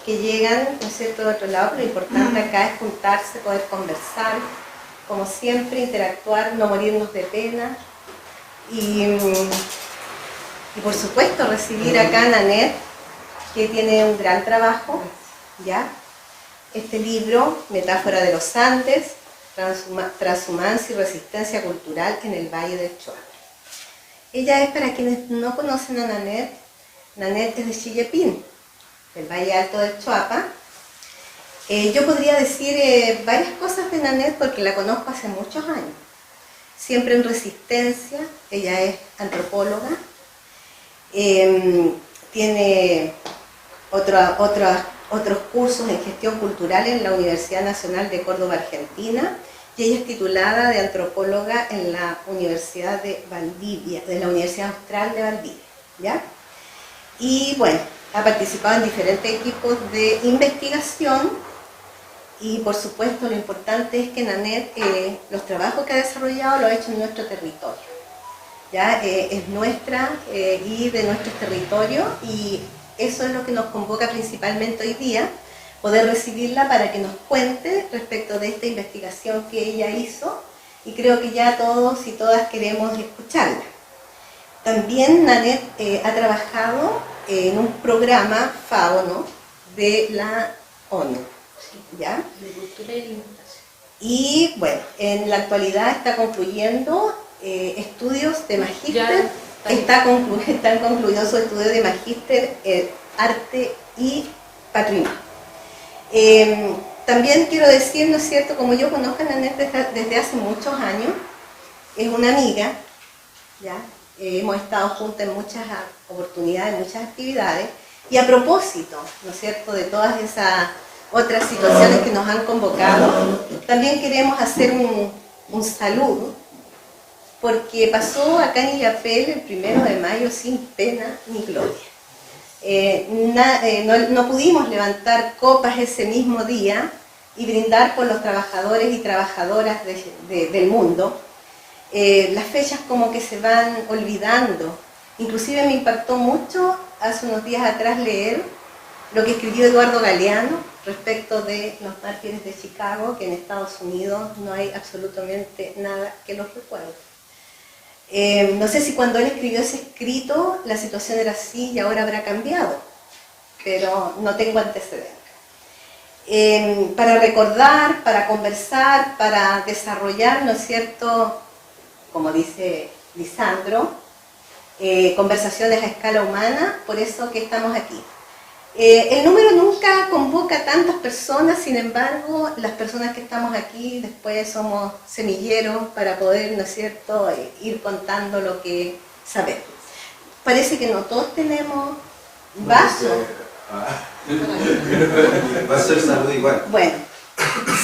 que llegan, ¿no es cierto?, de otro lado. Lo importante acá es juntarse, poder conversar, como siempre, interactuar, no morirnos de pena. Y por supuesto recibir acá a Nanette, que tiene un gran trabajo, ¿ya? Este libro, Metáfora de los Andes, Transhumancia y Resistencia Cultural en el Valle del Choapa. Ella es, para quienes no conocen a Nanette es de Chillepín, del Valle Alto del Choapa. Yo podría decir varias cosas de Nanette porque la conozco hace muchos años. Siempre en resistencia, ella es antropóloga, tiene otros cursos en gestión cultural en la Universidad Nacional de Córdoba, Argentina, y ella es titulada de antropóloga en la Universidad de Valdivia, de la Universidad Austral de Valdivia, ¿ya? Y bueno, ha participado en diferentes equipos de investigación y por supuesto lo importante es que Nanette, los trabajos que ha desarrollado lo ha hecho en nuestro territorio, ¿ya? Es nuestra y de nuestros territorios, y eso es lo que nos convoca principalmente hoy día, poder recibirla para que nos cuente respecto de esta investigación que ella hizo, y creo que ya todos y todas queremos escucharla. También Nanette ha trabajado en un programa FAO, ¿no?, de la ONU, ¿ya? De cultura y alimentación. Y bueno, en la actualidad está concluyendo estudios de magíster, están concluidos sus estudios de magíster en arte y patrimonio. También quiero decir, ¿no es cierto?, como yo conozco a Nanette desde hace muchos años, es una amiga, ¿ya? Hemos estado juntas en muchas oportunidades, en muchas actividades, y a propósito, ¿no es cierto?, de todas esas otras situaciones que nos han convocado, también queremos hacer un saludo, porque pasó acá en Illapel el 1 de mayo sin pena ni gloria. No pudimos levantar copas ese mismo día y brindar por los trabajadores y trabajadoras del mundo. Las fechas como que se van olvidando. Inclusive me impactó mucho hace unos días atrás leer lo que escribió Eduardo Galeano respecto de los mártires de Chicago, que en Estados Unidos no hay absolutamente nada que los recuerde. No sé si cuando él escribió ese escrito la situación era así y ahora habrá cambiado, pero no tengo antecedentes. Para recordar, para conversar, para desarrollar, ¿no es cierto?, como dice Lisandro, conversaciones a escala humana, por eso que estamos aquí. El número nunca convoca a tantas personas, sin embargo, las personas que estamos aquí después somos semilleros para poder, ¿no es cierto?, ir contando lo que sabemos. Parece que no todos tenemos vasos. Va a ser salud igual. Bueno,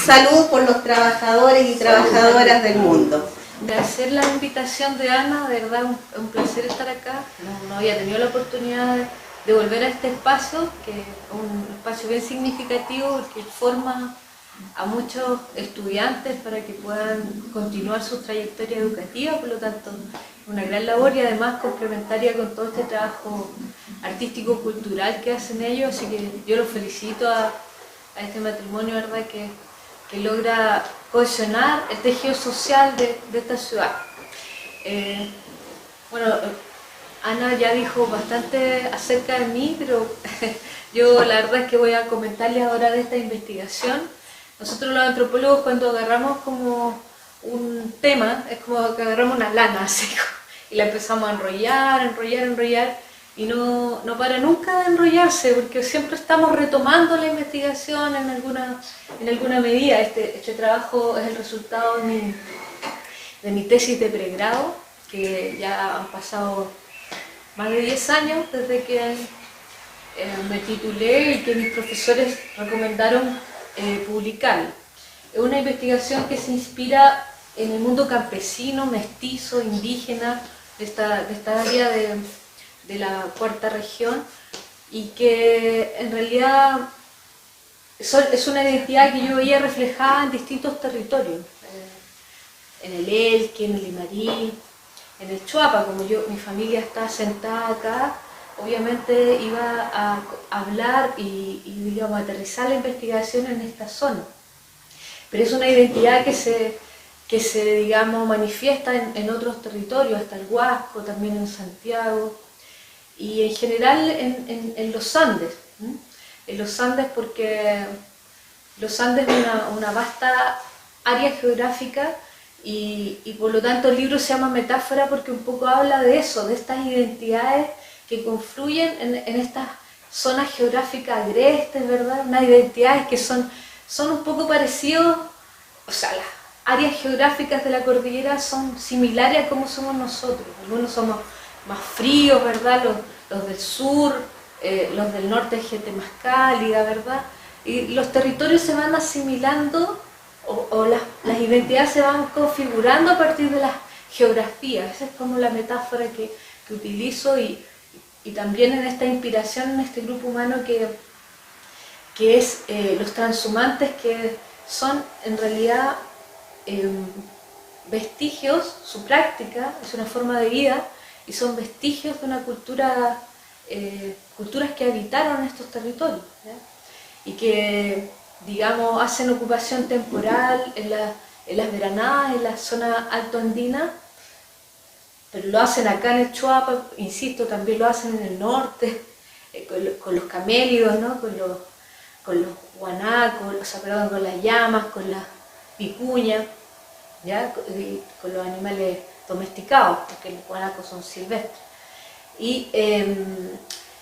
salud por los trabajadores y trabajadoras del mundo. De hacer la invitación de Ana, de verdad un placer estar acá. No había tenido la oportunidad de volver a este espacio, que es un espacio bien significativo porque forma a muchos estudiantes para que puedan continuar su trayectoria educativa, por lo tanto una gran labor y además complementaria con todo este trabajo artístico-cultural que hacen ellos, así que yo los felicito a este matrimonio, ¿verdad?, que logra cohesionar el tejido social de esta ciudad. Bueno, Ana ya dijo bastante acerca de mí, pero yo la verdad es que voy a comentarles ahora de esta investigación. Nosotros los antropólogos, cuando agarramos como un tema, es como que agarramos una lana así, y la empezamos a enrollar, y no para nunca de enrollarse, porque siempre estamos retomando la investigación en alguna medida. Este trabajo es el resultado de mi tesis de pregrado, que ya han pasado más de 10 años desde que me titulé y que mis profesores recomendaron publicarla. Es una investigación que se inspira en el mundo campesino, mestizo, indígena, de esta área de la cuarta región, y que en realidad es una identidad que yo veía reflejada en distintos territorios, en el Elqui, en el Limarí, en el Choapa. Como mi familia está asentada acá, obviamente iba a hablar y digamos, aterrizar la investigación en esta zona. Pero es una identidad que se digamos, manifiesta en otros territorios, hasta el Huasco, también en Santiago, y en general en los Andes. En los Andes, porque los Andes es una vasta área geográfica y por lo tanto el libro se llama Metáfora porque un poco habla de eso, de estas identidades que confluyen en estas zonas geográficas agrestes, ¿verdad? Unas identidades que son un poco parecidos, o sea, las áreas geográficas de la cordillera son similares a cómo somos nosotros. Algunos somos más fríos, ¿verdad? Los del sur, los del norte hay gente más cálida, ¿verdad? Y los territorios se van asimilando o las identidades se van configurando a partir de las geografías. Esa es como la metáfora que utilizo y también en esta inspiración, en este grupo humano que es los transhumantes, que son en realidad vestigios, su práctica es una forma de vida y son vestigios de una cultura, culturas que habitaron estos territorios, ¿ya? Y que, digamos, hacen ocupación temporal en las veranadas, en la zona altoandina, pero lo hacen acá en el Choapa, insisto, también lo hacen en el norte, con los camélidos, ¿no? con los guanacos, con las llamas, con las vicuñas, ¿ya? Con los animales domesticados, porque los guanacos son silvestres. Y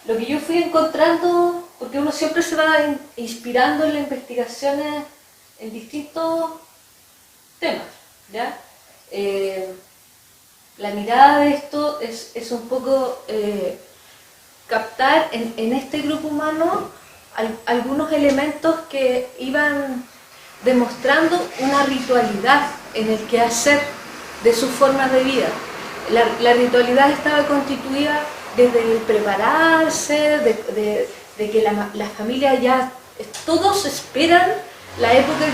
lo que yo fui encontrando, porque uno siempre se va inspirando en las investigaciones en distintos temas, ¿ya? La mirada de esto es un poco captar en este grupo humano algunos elementos que iban demostrando una ritualidad en el quehacer de sus formas de vida. La ritualidad estaba constituida desde el prepararse, de que la familia ya, todos esperan la época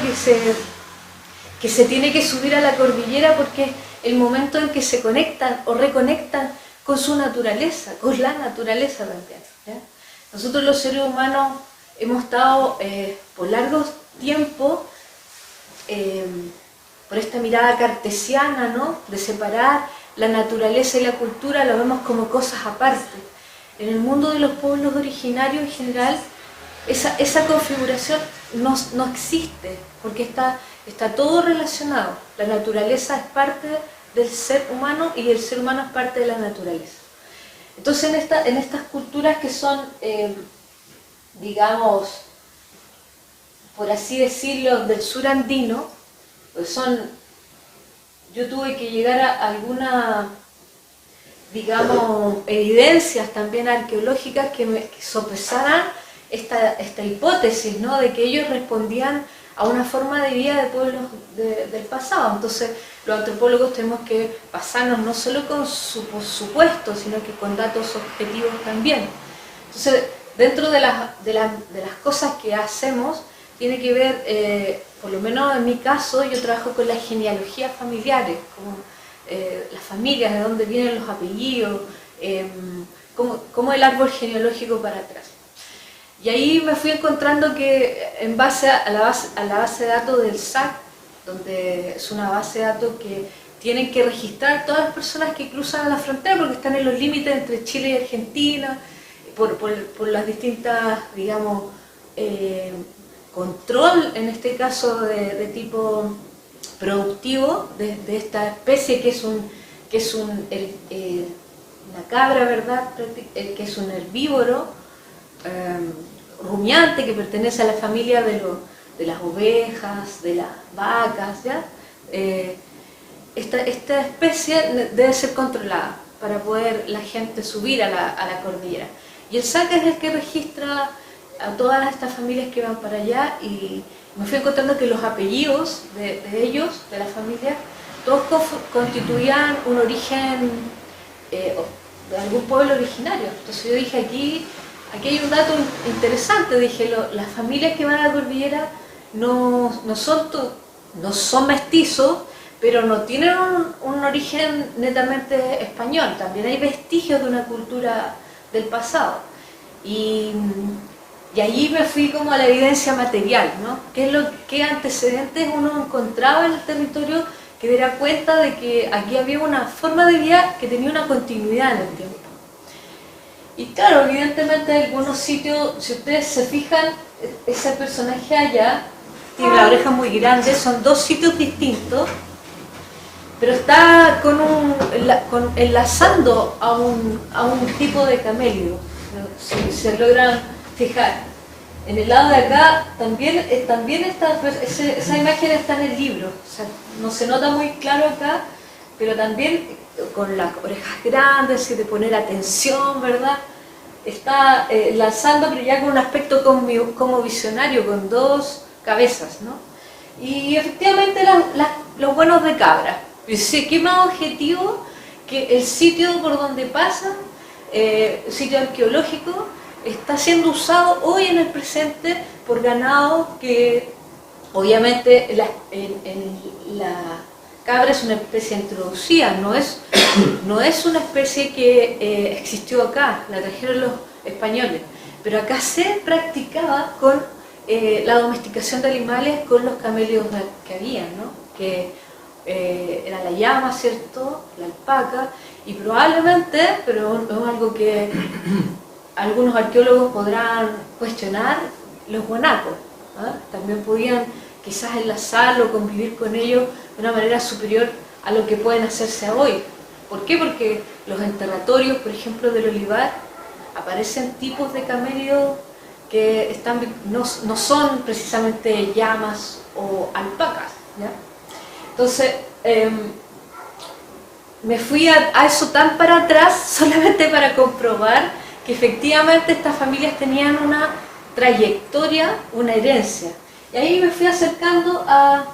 que se tiene que subir a la cordillera, porque el momento en que se conectan o reconectan con su naturaleza, con la naturaleza también, ¿ya? Nosotros los seres humanos hemos estado por largo tiempo por esta mirada cartesiana, ¿no? De separar la naturaleza y la cultura, lo vemos como cosas aparte. En el mundo de los pueblos originarios en general, esa configuración no existe, porque está todo relacionado. La naturaleza es parte del ser humano y el ser humano es parte de la naturaleza. Entonces en estas culturas que son, digamos, por así decirlo, del sur andino, pues yo tuve que llegar a algunas, digamos, evidencias también arqueológicas que sopesaran esta hipótesis, ¿no? De que ellos respondían a una forma de vida de pueblos del pasado. Entonces los antropólogos tenemos que basarnos no solo con supuestos, sino que con datos objetivos también. Entonces, dentro de las cosas que hacemos, tiene que ver, por lo menos en mi caso, yo trabajo con las genealogías familiares, como las familias, de dónde vienen los apellidos, cómo el árbol genealógico para atrás. Y ahí me fui encontrando que en base a la base de datos del SAC, donde es una base de datos que tienen que registrar todas las personas que cruzan la frontera, porque están en los límites entre Chile y Argentina, por las distintas, digamos, control, en este caso de tipo productivo, de esta especie que es una cabra, ¿verdad? Que es un herbívoro rumiante, que pertenece a la familia de las ovejas, de las vacas, ¿ya? Esta especie debe ser controlada para poder la gente subir a la cordillera. Y el SAC es el que registra a todas estas familias que van para allá, y me fui encontrando que los apellidos de ellos, de la familia, todos constituían un origen de algún pueblo originario. Entonces yo dije, aquí hay un dato interesante. Dije, las familias que van a la cordillera no son mestizos, pero no tienen un origen netamente español. También hay vestigios de una cultura del pasado. Y allí me fui como a la evidencia material, ¿no? ¿Qué antecedentes uno encontraba en el territorio que diera cuenta de que aquí había una forma de vida que tenía una continuidad en el tiempo? Y claro, evidentemente en algunos sitios, si ustedes se fijan, ese personaje allá tiene la oreja muy grande, son dos sitios distintos, pero está enlazando a un tipo de camello, si se logran fijar. En el lado de acá también está, esa imagen está en el libro, o sea, no se nota muy claro acá, pero también con las orejas grandes y de poner atención, ¿verdad? Está lanzando, pero ya con un aspecto como visionario, con dos cabezas, ¿no? Y efectivamente los buenos de cabra. Dice, ¿qué más objetivo que el sitio por donde pasan, sitio arqueológico, está siendo usado hoy en el presente por ganado que obviamente la cabra es una especie introducida, no es una especie que existió acá, la trajeron los españoles, pero acá se practicaba con la domesticación de animales con los camelios que había, ¿no? Que era la llama, ¿cierto?, la alpaca, y probablemente, pero es algo que algunos arqueólogos podrán cuestionar, los guanacos, ¿eh? También podían quizás enlazarlo, convivir con ellos de una manera superior a lo que pueden hacerse hoy. ¿Por qué? Porque los enterratorios, por ejemplo, del olivar, aparecen tipos de camellos que no son precisamente llamas o alpacas, ¿ya? Entonces, me fui a eso tan para atrás solamente para comprobar que efectivamente estas familias tenían una trayectoria, una herencia. Y ahí me fui acercando a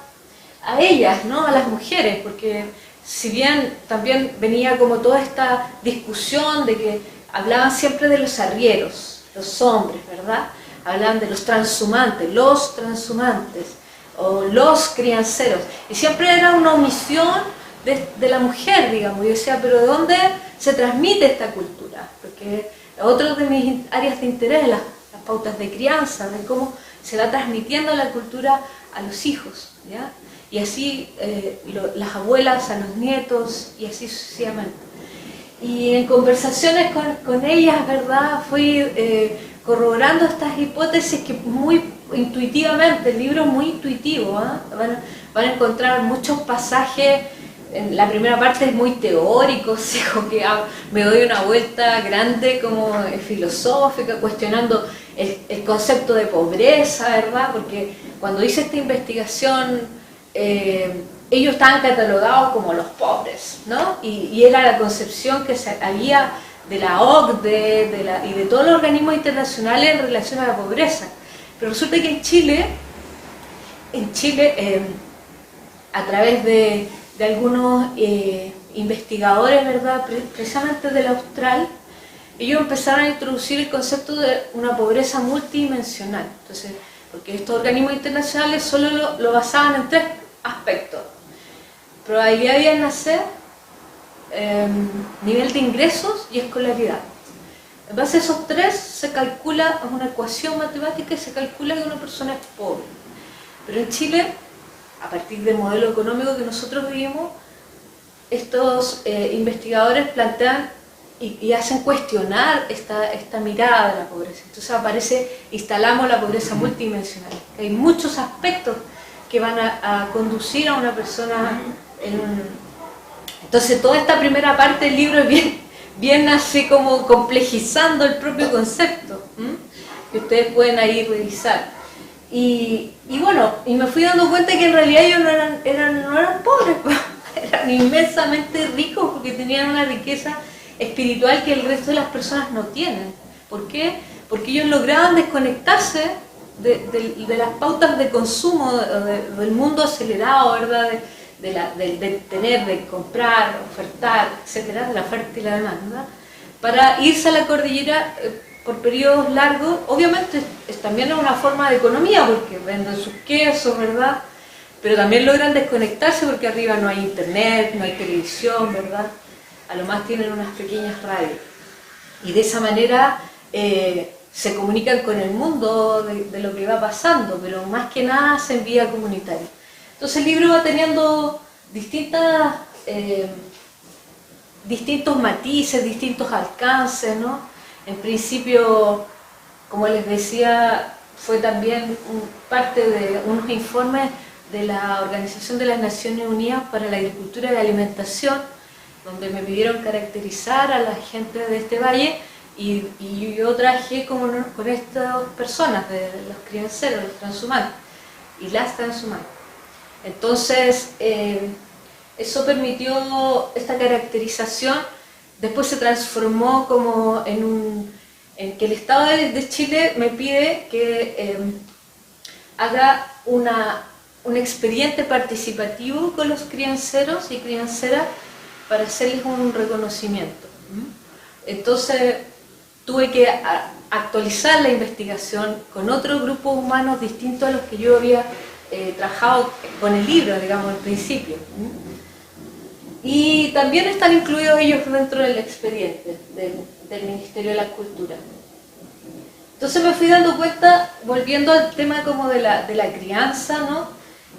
ellas, ¿no? A las mujeres, porque si bien también venía como toda esta discusión de que hablaban siempre de los arrieros, los hombres, ¿verdad? Hablaban de los transhumantes, o los crianceros, y siempre era una omisión de la mujer, digamos. Yo decía, pero ¿de dónde se transmite esta cultura? Porque otro de mis áreas de interés, las pautas de crianza, de cómo se va transmitiendo la cultura a los hijos, ¿ya? Y así las abuelas a los nietos, y así sucesivamente. Y en conversaciones con ellas, ¿verdad?, fui corroborando estas hipótesis que muy intuitivamente, el libro es muy intuitivo, ¿eh? Van a encontrar muchos pasajes. En la primera parte es muy teórico, como que me doy una vuelta grande como filosófica, cuestionando el concepto de pobreza, ¿verdad? Porque cuando hice esta investigación, ellos estaban catalogados como los pobres, ¿no? Y era la concepción que había de la OCDE y de todos los organismos internacionales en relación a la pobreza. Pero resulta que en Chile, a través de algunos investigadores, ¿verdad?, precisamente del Austral, ellos empezaron a introducir el concepto de una pobreza multidimensional. Entonces, porque estos organismos internacionales solo lo basaban en tres aspectos: probabilidad de nacer, nivel de ingresos y escolaridad. En base a esos tres se calcula, es una ecuación matemática, y se calcula que una persona es pobre. Pero en Chile, a partir del modelo económico que nosotros vivimos, estos investigadores plantean y hacen cuestionar esta mirada de la pobreza. Entonces instalamos la pobreza multidimensional. Hay muchos aspectos que van a conducir a una persona Entonces toda esta primera parte del libro es bien así como complejizando el propio concepto, que ustedes pueden ahí revisar. Y bueno, y me fui dando cuenta que en realidad ellos no eran pobres, eran inmensamente ricos, porque tenían una riqueza espiritual que el resto de las personas no tienen. ¿Por qué? Porque ellos lograban desconectarse de las pautas de consumo, del mundo acelerado, ¿verdad?, de tener, de comprar, ofertar, etcétera, de la oferta y la demanda, para irse a la cordillera por periodos largos. Obviamente también es una forma de economía, porque venden sus quesos, ¿verdad?, pero también logran desconectarse porque arriba no hay internet, no hay televisión, ¿verdad?, a lo más tienen unas pequeñas radios. y de esa manera se comunican con el mundo de lo que va pasando, pero más que nada se envía comunitaria. Entonces el libro va teniendo distintos matices, distintos alcances, ¿no? En principio, como les decía, fue también parte de unos informes de la Organización de las Naciones Unidas para la Agricultura y la Alimentación, donde me pidieron caracterizar a la gente de este valle, y yo trabajé con estas personas, de los crianceros, los transhumanos y las transhumanas. Entonces, eso permitió esta caracterización. Después se transformó como en que el Estado de Chile me pide que haga un expediente participativo con los crianceros y crianceras para hacerles un reconocimiento. Entonces tuve que actualizar la investigación con otros grupos humanos distintos a los que yo había trabajado con el libro, digamos, al principio. Y también están incluidos ellos dentro del expediente del Ministerio de la Cultura. Entonces me fui dando cuenta, volviendo al tema como de la crianza, ¿no?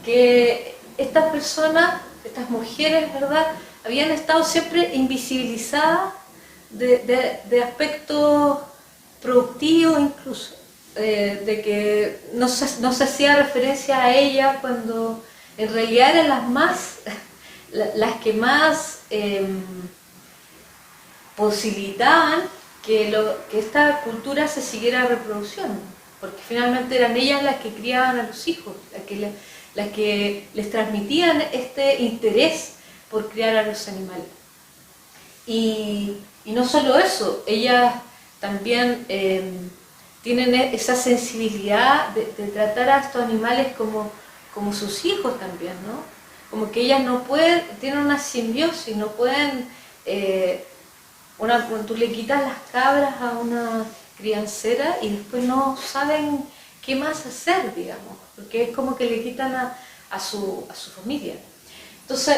Que estas personas, estas mujeres, ¿verdad?, habían estado siempre invisibilizadas de aspectos productivos incluso, de que no se hacía referencia a ellas cuando en realidad eran las que más posibilitaban que esta cultura se siguiera reproduciendo, porque finalmente eran ellas las que criaban a los hijos, las que les transmitían este interés por criar a los animales. Y no solo eso, ellas también tienen esa sensibilidad de tratar a estos animales como sus hijos también, ¿no? Como que ellas no pueden, tienen una simbiosis, no pueden, cuando tú le quitas las cabras a una criancera y después no saben qué más hacer, digamos, porque es como que le quitan a su familia. Entonces,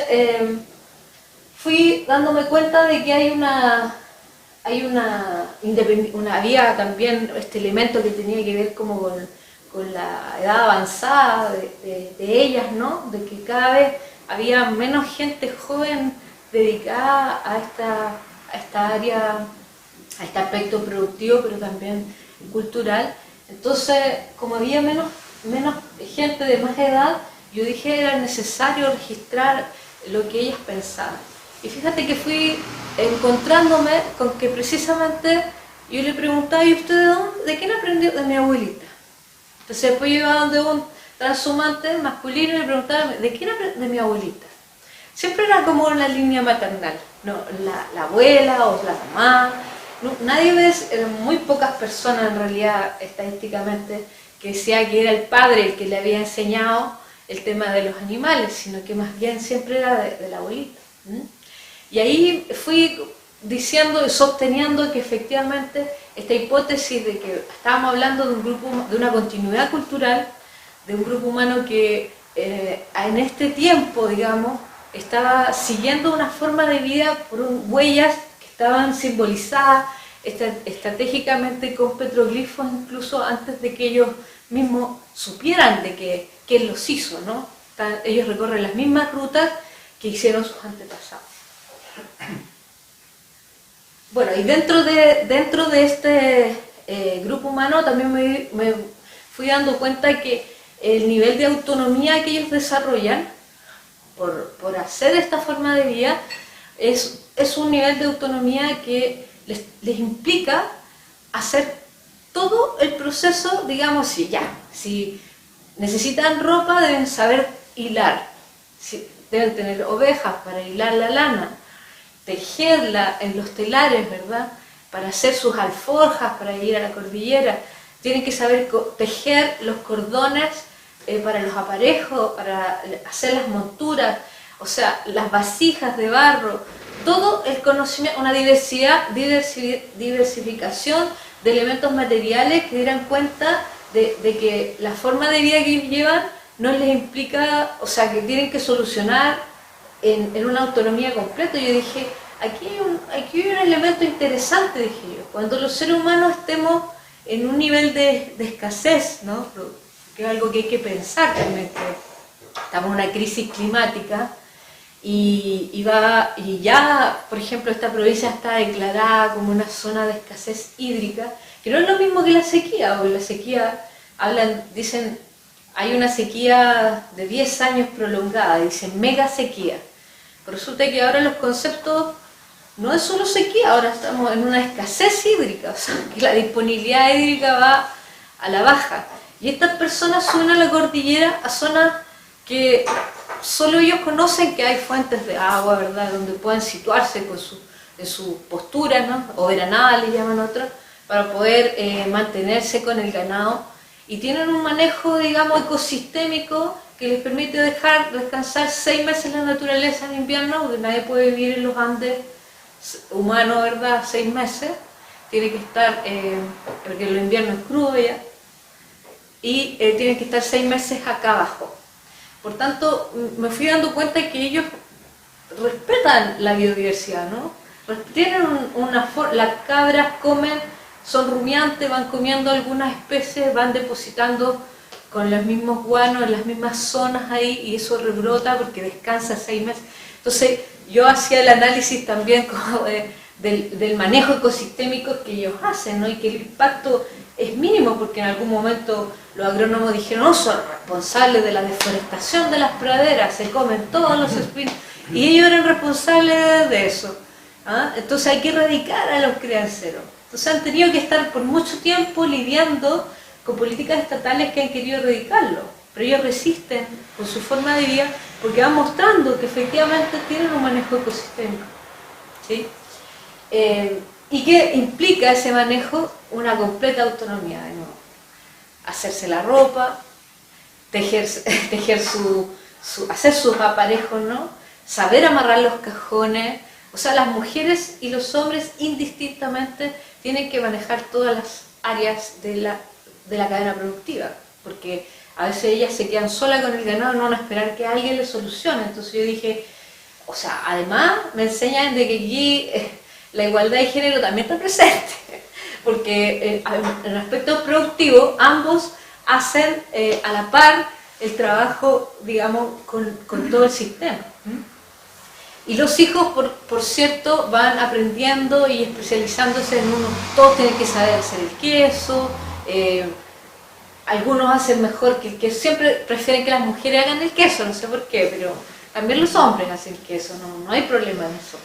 fui dándome cuenta de que había también este elemento que tenía que ver como con la edad avanzada de ellas, ¿no? De que cada vez había menos gente joven dedicada a esta área, a este aspecto productivo, pero también cultural. Entonces, como había menos gente de más edad, yo dije que era necesario registrar lo que ellas pensaban. Y fíjate que fui encontrándome con que precisamente yo le preguntaba: ¿y usted de quién aprendió? De mi abuelita. Entonces después yo iba donde un transhumante masculino y le preguntaba: ¿de quién aprendió? De mi abuelita. Siempre era como una línea maternal, ¿no? La abuela o la mamá. No, nadie ve, eran muy pocas personas en realidad estadísticamente que decía que era el padre el que le había enseñado el tema de los animales, sino que más bien siempre era de la abuelita. Y ahí fui diciendo y sosteniendo que efectivamente esta hipótesis de que estábamos hablando de un grupo, de una continuidad cultural, de un grupo humano que en este tiempo, digamos, estaba siguiendo una forma de vida por huellas que estaban simbolizadas estratégicamente con petroglifos, incluso antes de que ellos mismos supieran de quién los hizo, ¿no? Ellos recorren las mismas rutas que hicieron sus antepasados. Bueno, y dentro de este grupo humano también me fui dando cuenta que el nivel de autonomía que ellos desarrollan por hacer esta forma de vida es un nivel de autonomía que les implica hacer todo el proceso, digamos, si necesitan ropa deben saber hilar, deben tener ovejas para hilar la lana, tejerla en los telares, ¿verdad?, para hacer sus alforjas, para ir a la cordillera, tienen que saber tejer los cordones para los aparejos, para hacer las monturas, o sea, las vasijas de barro, todo el conocimiento, una diversificación de elementos materiales que dieran cuenta de que la forma de vida que ellos llevan no les implica, o sea, que tienen que solucionar en una autonomía completa. Yo dije, aquí hay un elemento interesante, dije yo, cuando los seres humanos estemos en un nivel de escasez, ¿no? Que es algo que hay que pensar también, que estamos en una crisis climática y ya, por ejemplo, esta provincia está declarada como una zona de escasez hídrica, que no es lo mismo que la sequía, porque la sequía, dicen, hay una sequía de 10 años prolongada, dicen mega sequía. Pero resulta que ahora los conceptos no es solo sequía, ahora estamos en una escasez hídrica, o sea, que la disponibilidad hídrica va a la baja. Y estas personas suben a la cordillera a zonas que solo ellos conocen que hay fuentes de agua, ¿verdad?, donde pueden situarse en sus posturas, ¿no?, o veranada le llaman otros, para poder mantenerse con el ganado. Y tienen un manejo, digamos, ecosistémico que les permite dejar descansar 6 meses la naturaleza en invierno, porque nadie puede vivir en los Andes humano, ¿verdad?, 6 meses. Tiene que estar, porque el invierno es crudo ya, y tienen que estar 6 meses acá abajo. Por tanto, me fui dando cuenta que ellos respetan la biodiversidad, ¿no? Tienen las cabras comen, son rumiantes, van comiendo algunas especies, van depositando con los mismos guanos en las mismas zonas ahí, y eso rebrota porque descansa 6 meses. Entonces yo hacía el análisis también como del manejo ecosistémico que ellos hacen, ¿no? Y que el impacto es mínimo, porque en algún momento los agrónomos dijeron, no, son responsables de la deforestación de las praderas, se comen todos los espinos, y ellos eran responsables de eso, ¿ah? Entonces hay que erradicar a los crianceros. Entonces han tenido que estar por mucho tiempo lidiando con políticas estatales que han querido erradicarlo, pero ellos resisten con su forma de vida porque van mostrando que efectivamente tienen un manejo ecosistémico, ¿sí? ¿Y qué implica ese manejo? Una completa autonomía, de nuevo. Hacerse la ropa, hacer sus aparejos, ¿no? Saber amarrar los cajones. O sea, las mujeres y los hombres indistintamente tienen que manejar todas las áreas de la cadena productiva, porque a veces ellas se quedan solas con el ganado y no van a esperar que alguien les solucione. Entonces yo dije, o sea, además me enseñan de que allí la igualdad de género también está presente, porque en aspectos productivos ambos hacen a la par el trabajo, digamos, con todo el sistema. Y los hijos, por cierto, van aprendiendo y especializándose en uno. Todos tienen que saber hacer el queso, algunos hacen mejor que el queso. Siempre prefieren que las mujeres hagan el queso, no sé por qué, pero también los hombres hacen queso, no hay problema en eso.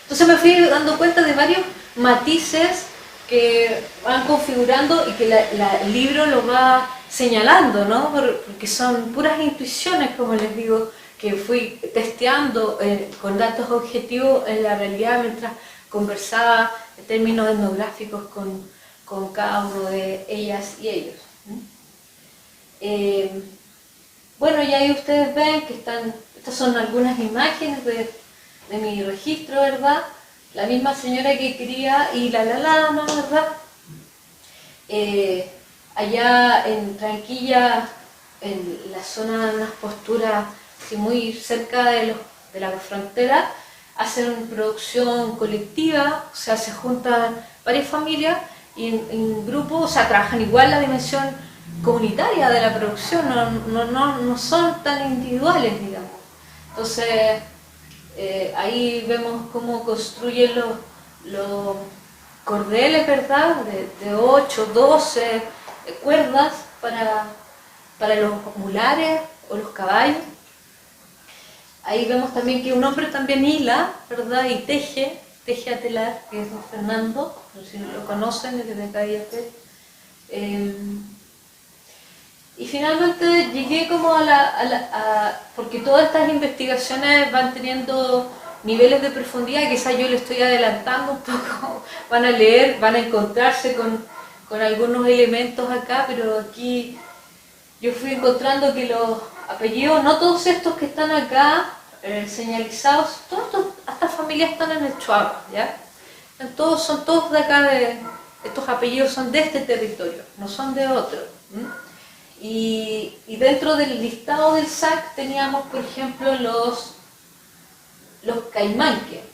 Entonces me fui dando cuenta de varios matices que van configurando y que el libro lo va señalando, ¿no? Porque son puras intuiciones, como les digo, que fui testeando con datos objetivos en la realidad mientras conversaba en términos etnográficos con cada uno de ellas y ellos. Bueno, y ahí ustedes ven que estas son algunas imágenes de mi registro, ¿verdad? La misma señora que quería y la lana, ¿verdad? Allá en Tranquilla, en la zona de unas posturas muy cerca de la frontera, hacen producción colectiva, o sea, se juntan varias familias y en grupos, o sea, trabajan igual la dimensión comunitaria de la producción, no son tan individuales, digamos. Entonces, ahí vemos cómo construyen los cordeles, ¿verdad?, de 8, 12 cuerdas para los mulares o los caballos. Ahí vemos también que un hombre también hila, ¿verdad?, y teje a telar, que es don Fernando, no sé si lo conocen, desde acá y acá. Y finalmente llegué como porque todas estas investigaciones van teniendo niveles de profundidad, quizás yo le estoy adelantando un poco, van a leer, van a encontrarse con algunos elementos acá, pero aquí yo fui encontrando que los apellidos, no todos estos que están acá señalizados, estas familias están en el Chuapa, ¿ya? Son todos de acá, estos apellidos son de este territorio, no son de otro. Y dentro del listado del SAC teníamos, por ejemplo, los Caimanque.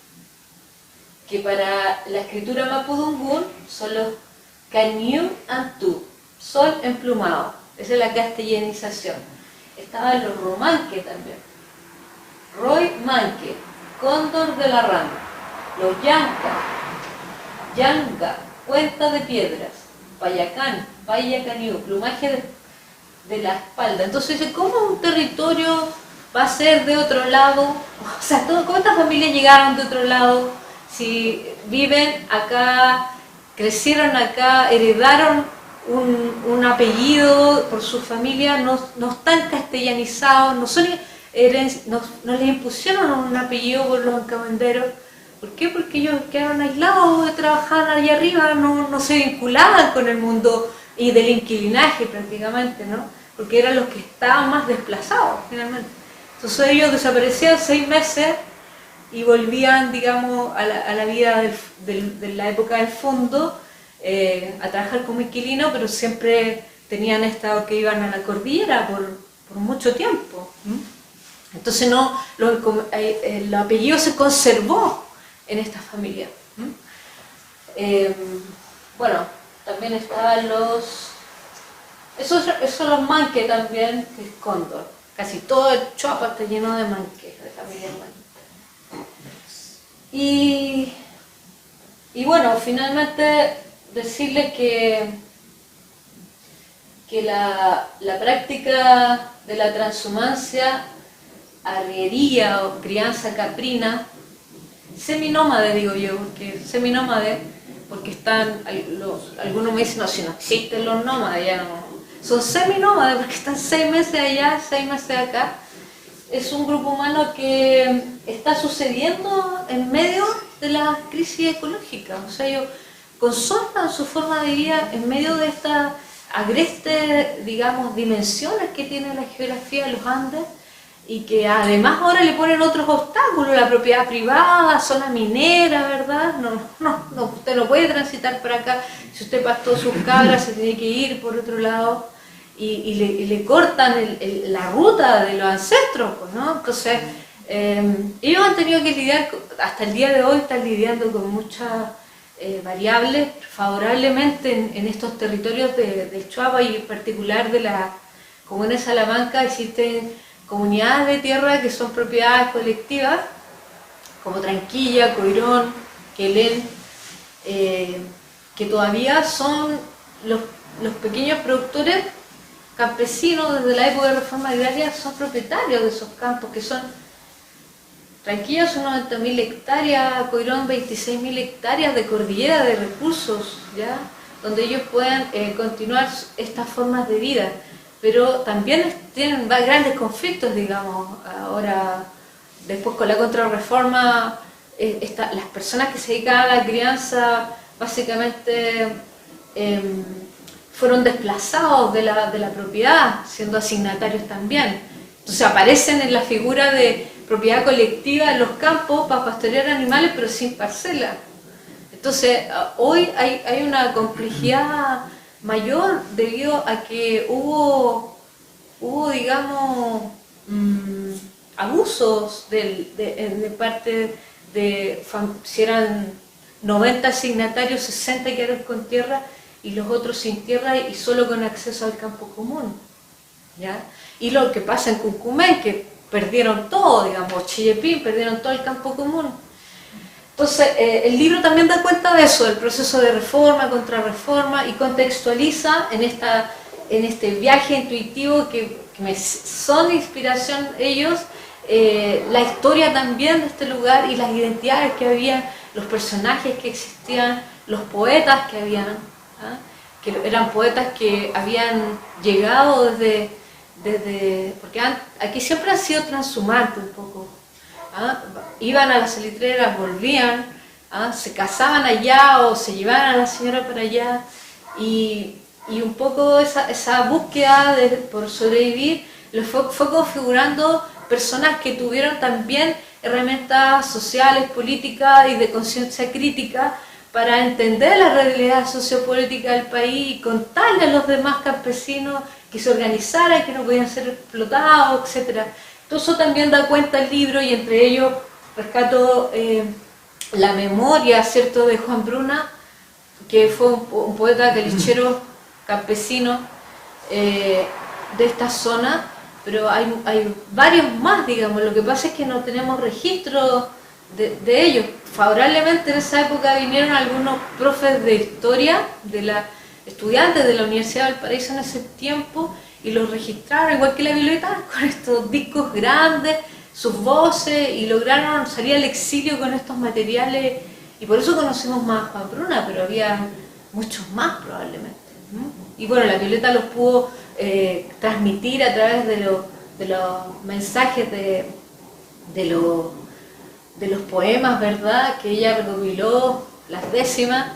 que para la escritura mapudungún son los Cañú Antú, sol emplumado. Esa es la castellanización. Estaban los Romanque también. Roy Manque, cóndor de la rama. Los Yanca, Yanga, cuenta de piedras. Payacán, Payacañú, plumaje de la espalda. Entonces, ¿cómo un territorio va a ser de otro lado? O sea, ¿cuántas familias llegaron de otro lado? Si viven acá, crecieron acá, heredaron un apellido por su familia, no están castellanizados, no les impusieron un apellido por los encomenderos. ¿Por qué? Porque ellos quedaron aislados, trabajaban allá arriba, no se vinculaban con el mundo y del inquilinaje prácticamente, ¿no? Porque eran los que estaban más desplazados finalmente. Entonces ellos desaparecían 6 meses y volvían, digamos, a la vida de la época del fondo, a trabajar como inquilino, pero siempre tenían estado que iban a la cordillera por mucho tiempo. Entonces el apellido se conservó en esta familia. Bueno, también estaban esos son los Manque también, que es cóndor. Casi todo el Choapa está lleno de Manque, de familia Manque. Y bueno, finalmente decirles que la práctica de la transhumancia, arriería o crianza caprina, seminómade digo yo, porque están, algunos me dicen, no, si no existen los nómades, ya no, son seminómades porque están 6 meses allá, 6 meses acá. Es un grupo humano que está sucediendo en medio de la crisis ecológica, o sea, ellos consoldan su forma de vida en medio de estas agrestes, digamos, dimensiones que tiene la geografía de los Andes, y que además ahora le ponen otros obstáculos, la propiedad privada, zona minera, ¿verdad? No, usted no puede transitar por acá, si usted pastó sus cabras se tiene que ir por otro lado, y le cortan la ruta de los ancestros, pues, ¿no? Entonces, ellos han tenido que lidiar, hasta el día de hoy están lidiando con muchas variables, favorablemente en estos territorios del Choapa y en particular de la comuna de Salamanca existen comunidades de tierra que son propiedades colectivas, como Tranquilla, Coirón, Quelén, que todavía son los pequeños productores campesinos desde la época de reforma agraria, son propietarios de esos campos, que son, Tranquilla son 90.000 hectáreas, Coirón 26.000 hectáreas de cordillera de recursos, ¿ya? Donde ellos puedan continuar estas formas de vida. Pero también tienen grandes conflictos, digamos, ahora, después con la contrarreforma, las personas que se dedican a la crianza, básicamente fueron desplazados de la propiedad, siendo asignatarios también. Entonces aparecen en la figura de propiedad colectiva en los campos para pastorear animales, pero sin parcela. Entonces, hoy hay una complejidad mayor debido a que hubo digamos, abusos de parte de, si eran 90 asignatarios, 60 quedaron con tierra y los otros sin tierra y solo con acceso al campo común, ¿ya? Y lo que pasa en Cuncumén, que perdieron todo, digamos, Chillepín, perdieron todo el campo común. Entonces, el libro también da cuenta de eso, del proceso de reforma, contrarreforma, y contextualiza en este viaje intuitivo que son de inspiración ellos, la historia también de este lugar y las identidades que había, los personajes que existían, los poetas que habían, ¿ah? Que eran poetas que habían llegado desde porque aquí siempre han sido transhumantes un poco. ¿Ah? Iban a las salitreras, volvían, ¿ah? Se casaban allá o se llevaban a la señora para allá y un poco esa búsqueda por sobrevivir fue configurando personas que tuvieron también herramientas sociales, políticas y de conciencia crítica para entender la realidad sociopolítica del país y contarle a los demás campesinos que se organizaran, que no podían ser explotados, etc. Todo eso también da cuenta el libro y entre ellos rescato la memoria, ¿cierto?, de Juan Bruna, que fue un poeta calichero campesino de esta zona, pero hay varios más, digamos. Lo que pasa es que no tenemos registro de ellos. Favorablemente en esa época vinieron algunos profes de historia, estudiantes de la Universidad de Valparaíso en ese tiempo, y los registraron, igual que la Violeta, con estos discos grandes, sus voces, y lograron salir al exilio con estos materiales, y por eso conocemos más a Juan Bruna, pero había muchos más probablemente. Y bueno, la Violeta los pudo transmitir a través de los mensajes de los poemas, ¿verdad?, que ella recopiló, las décimas,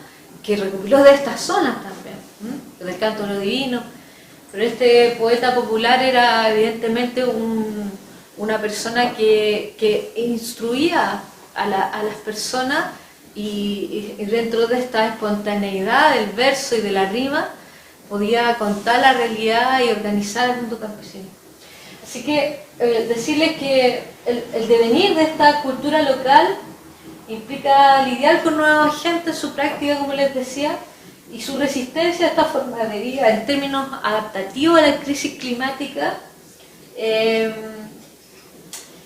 que recopiló de estas zonas también, del canto de lo divino. Pero este poeta popular era evidentemente una persona que instruía a las personas, y dentro de esta espontaneidad del verso y de la rima podía contar la realidad y organizar el mundo campesino. Así que decirles que el devenir de esta cultura local implica lidiar con nueva gente en su práctica, como les decía, y su resistencia a esta forma de vida en términos adaptativos a la crisis climática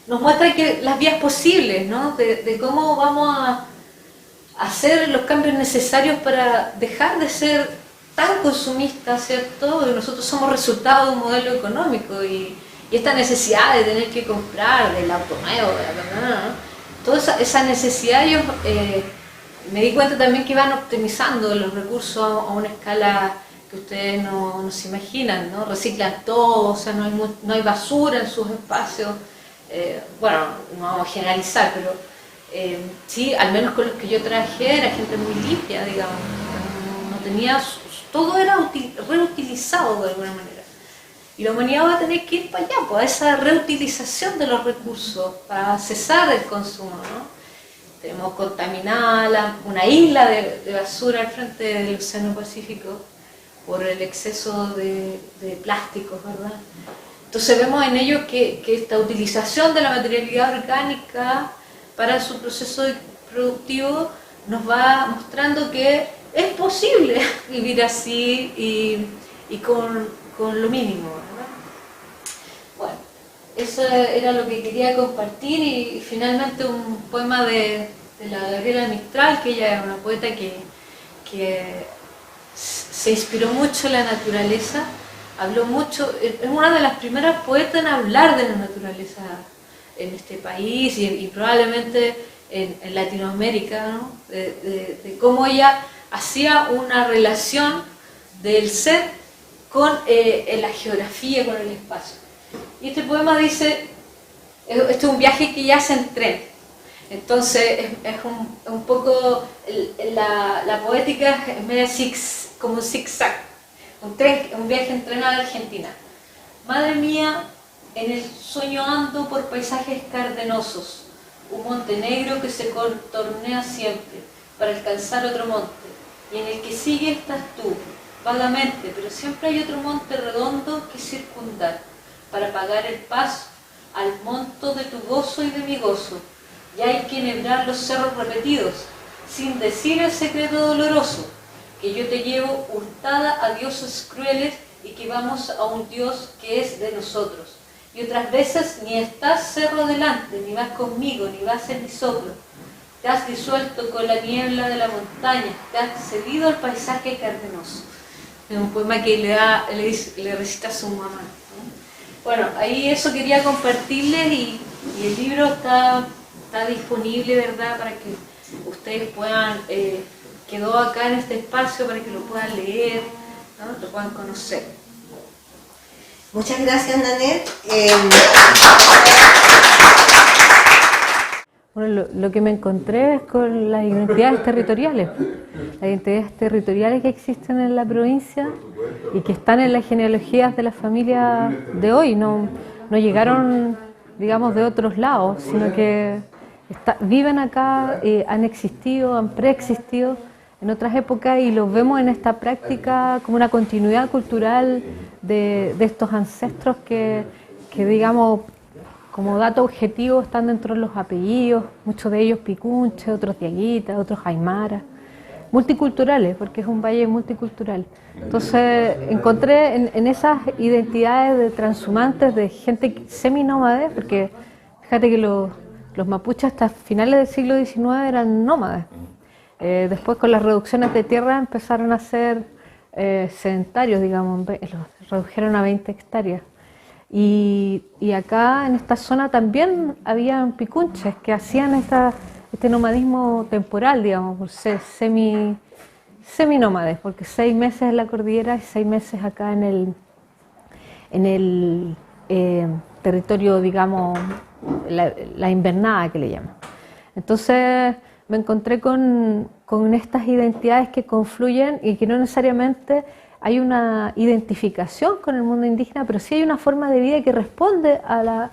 nos muestra que las vías posibles, ¿no?, de cómo vamos a hacer los cambios necesarios para dejar de ser tan consumistas, ¿cierto? Porque nosotros somos resultado de un modelo económico, y esta necesidad de tener que comprar del auto nuevo, toda esa necesidad, yo me di cuenta también que iban optimizando los recursos a una escala que ustedes no se imaginan, ¿no? Reciclan todo, o sea, no hay basura en sus espacios. Bueno, no vamos a generalizar, pero sí, al menos con los que yo trabajé era gente muy limpia, digamos. No tenía, todo era reutilizado de alguna manera. Y la humanidad va a tener que ir para allá, pues, a esa reutilización de los recursos, para cesar el consumo, ¿no? Tenemos contaminada una isla de basura al frente del Océano Pacífico por el exceso de plásticos, ¿verdad? Entonces vemos en ello que esta utilización de la materialidad orgánica para su proceso productivo nos va mostrando que es posible vivir así y con lo mínimo, ¿verdad? Bueno, eso era lo que quería compartir, y finalmente un poema de la Gabriela Mistral, que ella es una poeta que se inspiró mucho en la naturaleza, habló mucho, es una de las primeras poetas en hablar de la naturaleza en este país y probablemente en Latinoamérica, ¿no? De cómo ella hacía una relación del ser con la geografía, con el espacio. Y este poema dice, este es un viaje que ella hace en tren, entonces es un poco, la poética es media como un zigzag, un viaje en tren a la Argentina. Madre mía, en el sueño ando por paisajes cardenosos, un monte negro que se contornea siempre para alcanzar otro monte, y en el que sigue estás tú, vagamente, pero siempre hay otro monte redondo que circundar, para pagar el paso al monto de tu gozo y de mi gozo. Ya hay que enhebrar los cerros repetidos, sin decir el secreto doloroso, que yo te llevo hurtada a dioses crueles y que vamos a un Dios que es de nosotros. Y otras veces ni estás cerro delante, ni vas conmigo, ni vas en mi soplo. Te has disuelto con la niebla de la montaña, te has cedido al paisaje cardenoso. Es un poema que le recita a su mamá, ¿no? Bueno, ahí eso quería compartirles, y el libro está disponible, ¿verdad?, para que ustedes puedan, quedó acá en este espacio para que lo puedan leer, ¿no?, lo puedan conocer. Muchas gracias, Nanette. Bueno, lo que me encontré es con las identidades territoriales que existen en la provincia y que están en las genealogías de las familias de hoy. No llegaron, digamos, de otros lados, sino que viven acá, han existido, han preexistido en otras épocas, y los vemos en esta práctica como una continuidad cultural de estos ancestros que digamos, como dato objetivo están dentro de los apellidos, muchos de ellos picunches, otros diaguitas, otros aymaras, multiculturales, porque es un valle multicultural. Entonces encontré en esas identidades de transhumantes, de gente seminómade, porque fíjate que los mapuches hasta finales del siglo XIX eran nómades. Después con las reducciones de tierra empezaron a ser sedentarios, digamos, los redujeron a 20 hectáreas. Y acá en esta zona también habían picunches que hacían este nomadismo temporal, digamos, por ser seminómades, porque 6 meses en la cordillera y 6 meses acá en el territorio, digamos, la invernada que le llaman. Entonces me encontré con estas identidades que confluyen y que no necesariamente hay una identificación con el mundo indígena, pero sí hay una forma de vida que responde a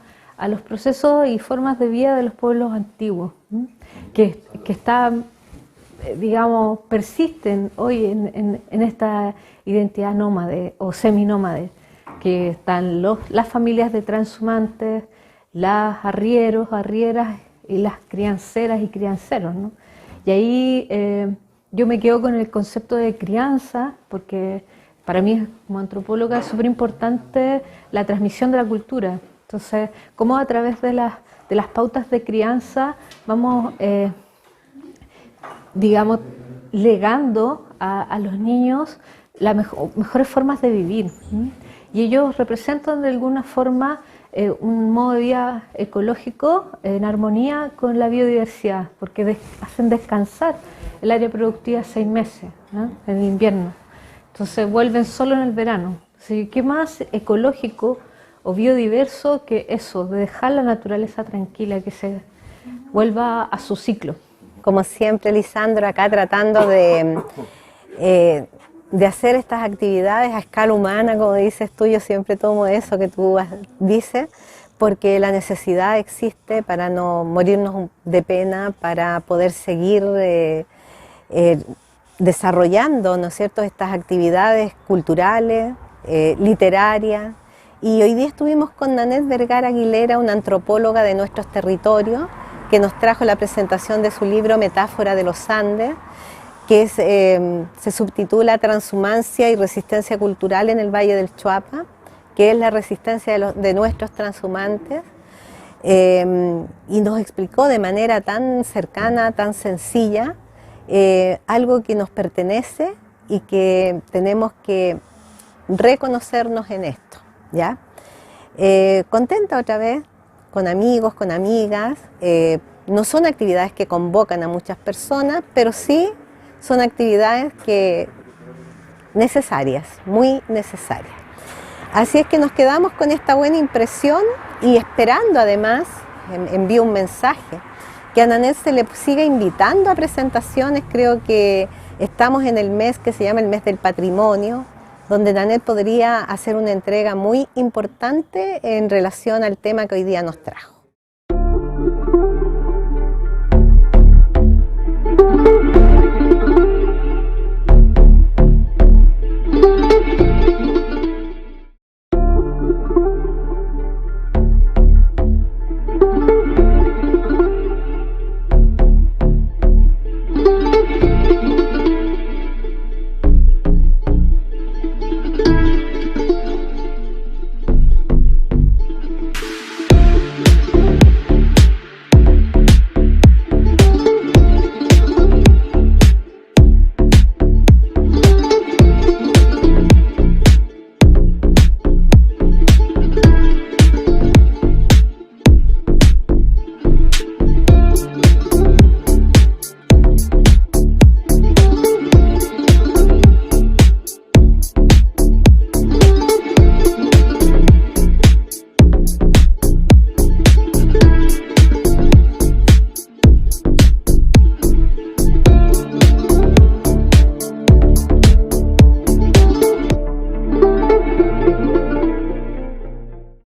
los procesos y formas de vida de los pueblos antiguos, que están, digamos, persisten hoy en esta identidad nómade o seminómade, que están las familias de transhumantes, las arrieros, arrieras y las crianceras y crianceros, ¿no? Y ahí yo me quedo con el concepto de crianza, porque para mí como antropóloga es súper importante la transmisión de la cultura. Entonces, cómo a través de las pautas de crianza vamos, digamos, legando a los niños las mejores formas de vivir. Y ellos representan de alguna forma un modo de vida ecológico en armonía con la biodiversidad, porque hacen descansar el área productiva 6 meses, ¿no? En el invierno. Entonces vuelven solo en el verano. Así que, ¿qué más ecológico o biodiverso que eso, de dejar la naturaleza tranquila, que se vuelva a su ciclo? Como siempre, Lisandro, acá tratando de hacer estas actividades a escala humana, como dices tú. Yo siempre tomo eso que tú dices, porque la necesidad existe para no morirnos de pena, para poder seguir desarrollando, ¿no es cierto?, estas actividades culturales, literarias. Y hoy día estuvimos con Nanette Vergara Aguilera, una antropóloga de nuestros territorios, que nos trajo la presentación de su libro Metáfora de los Andes, que se subtitula Transhumancia y Resistencia Cultural en el Valle del Choapa, que es la resistencia de nuestros transhumantes, y nos explicó de manera tan cercana, tan sencilla, algo que nos pertenece y que tenemos que reconocernos en esto, ¿ya? Contenta otra vez, con amigos, con amigas. No son actividades que convocan a muchas personas, pero sí son actividades necesarias, muy necesarias. Así es que nos quedamos con esta buena impresión y esperando, además, envío un mensaje, que a Nanette se le siga invitando a presentaciones. Creo que estamos en el mes que se llama el Mes del Patrimonio, donde Nanette podría hacer una entrega muy importante en relación al tema que hoy día nos trajo.